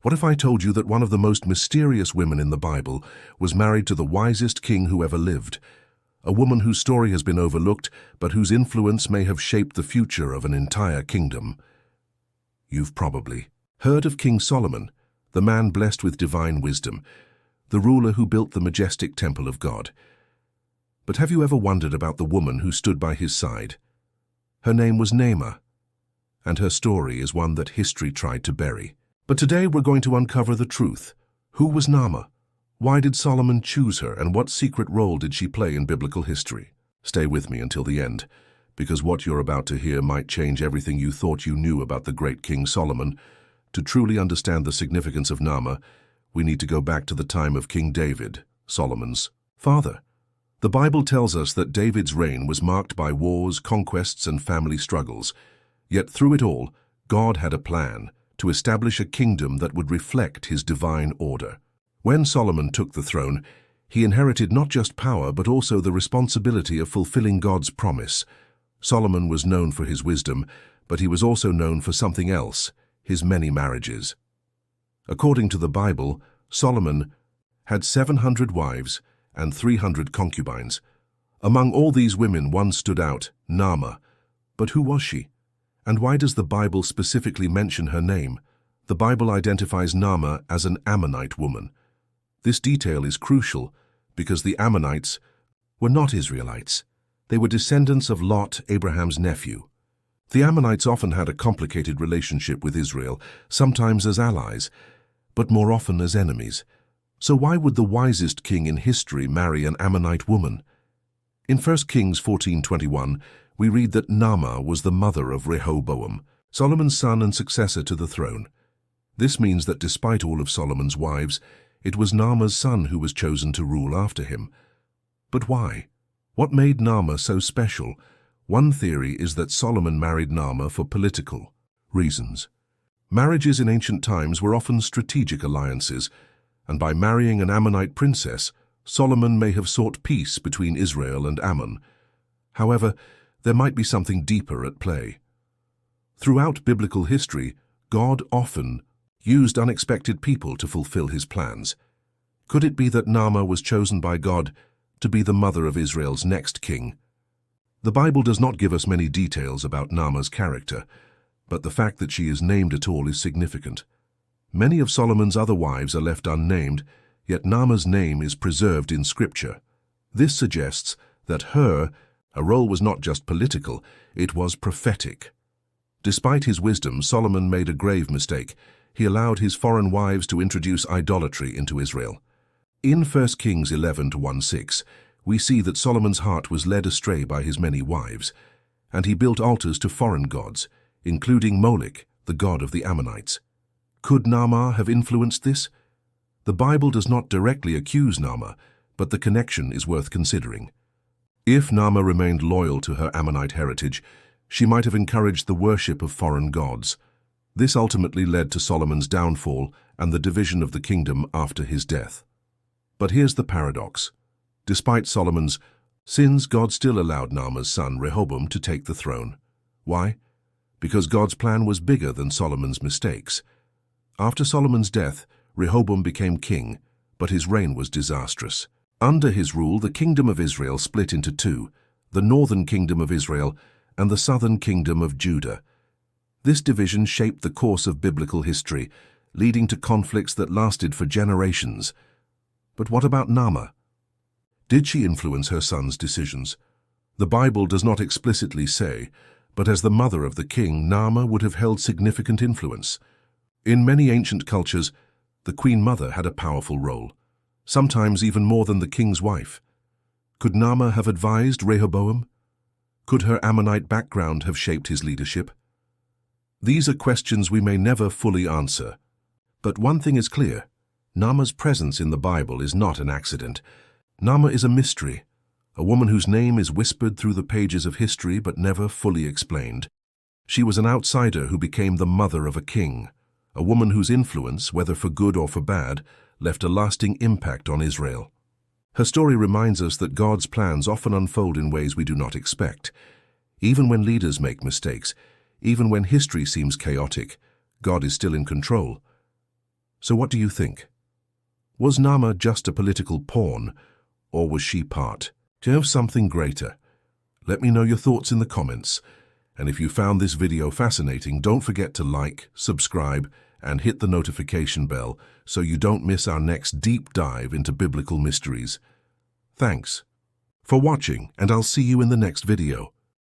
What if I told you that one of the most mysterious women in the Bible was married to the wisest king who ever lived? A woman whose story has been overlooked, but whose influence may have shaped the future of an entire kingdom. You've probably heard of King Solomon, the man blessed with divine wisdom, the ruler who built the majestic temple of God. But have you ever wondered about the woman who stood by his side? Her name was Naamah, and her story is one that history tried to bury. But today we're going to uncover the truth. Who was Naamah? Why did Solomon choose her, and what secret role did she play in biblical history? Stay with me until the end, because what you're about to hear might change everything you thought you knew about the great King Solomon. To truly understand the significance of Naamah, we need to go back to the time of King David, Solomon's father. The Bible tells us that David's reign was marked by wars, conquests, and family struggles. Yet through it all, God had a plan to establish a kingdom that would reflect his divine order. When Solomon took the throne, he inherited not just power but also the responsibility of fulfilling God's promise. Solomon was known for his wisdom, but he was also known for something else: his many marriages. According to the Bible, Solomon had 700 wives and 300 concubines. Among all these women, one stood out, Naamah. But who was she? And why does the Bible specifically mention her name? The Bible identifies Naamah as an Ammonite woman. This detail is crucial because the Ammonites were not Israelites. They were descendants of Lot, Abraham's nephew. The Ammonites often had a complicated relationship with Israel, sometimes as allies, but more often as enemies. So why would the wisest king in history marry an Ammonite woman? In 1 Kings 14:21, we read that Naamah was the mother of Rehoboam, Solomon's son and successor to the throne. This means that despite all of Solomon's wives, it was Naamah's son who was chosen to rule after him. But why? What made Naamah so special? One theory is that Solomon married Naamah for political reasons. Marriages in ancient times were often strategic alliances, and by marrying an Ammonite princess, Solomon may have sought peace between Israel and Ammon. However, there might be something deeper at play. Throughout biblical history, God often used unexpected people to fulfill his plans. Could it be that Naamah was chosen by God to be the mother of Israel's next king? The Bible does not give us many details about Naamah's character, but the fact that she is named at all is significant. Many of Solomon's other wives are left unnamed, yet Naamah's name is preserved in Scripture. This suggests that her role was not just political, it was prophetic. Despite his wisdom, Solomon made a grave mistake. He allowed his foreign wives to introduce idolatry into Israel. In 1 Kings 11:1-6, we see that Solomon's heart was led astray by his many wives, and he built altars to foreign gods, including Moloch, the god of the Ammonites. Could Naamah have influenced this? The Bible does not directly accuse Naamah, but the connection is worth considering. If Naamah remained loyal to her Ammonite heritage, she might have encouraged the worship of foreign gods. This ultimately led to Solomon's downfall and the division of the kingdom after his death. But here's the paradox. Despite Solomon's sins, God still allowed Naamah's son Rehoboam to take the throne. Why? Because God's plan was bigger than Solomon's mistakes. After Solomon's death, Rehoboam became king, but his reign was disastrous. Under his rule, the kingdom of Israel split into two, the northern kingdom of Israel and the southern kingdom of Judah. This division shaped the course of biblical history, leading to conflicts that lasted for generations. But what about Naamah? Did she influence her son's decisions? The Bible does not explicitly say, but as the mother of the king, Naamah would have held significant influence. In many ancient cultures, the queen mother had a powerful role, sometimes even more than the king's wife. Could Naamah have advised Rehoboam? Could her Ammonite background have shaped his leadership? These are questions we may never fully answer. But one thing is clear: Naamah's presence in the Bible is not an accident. Naamah is a mystery, a woman whose name is whispered through the pages of history but never fully explained. She was an outsider who became the mother of a king, a woman whose influence, whether for good or for bad, left a lasting impact on Israel. Her story reminds us that God's plans often unfold in ways we do not expect. Even when leaders make mistakes, even when history seems chaotic, God is still in control. So what do you think? Was Naamah just a political pawn, or was she part of something greater? Let me know your thoughts in the comments. And if you found this video fascinating, don't forget to like, subscribe, and hit the notification bell so you don't miss our next deep dive into biblical mysteries. Thanks for watching, and I'll see you in the next video.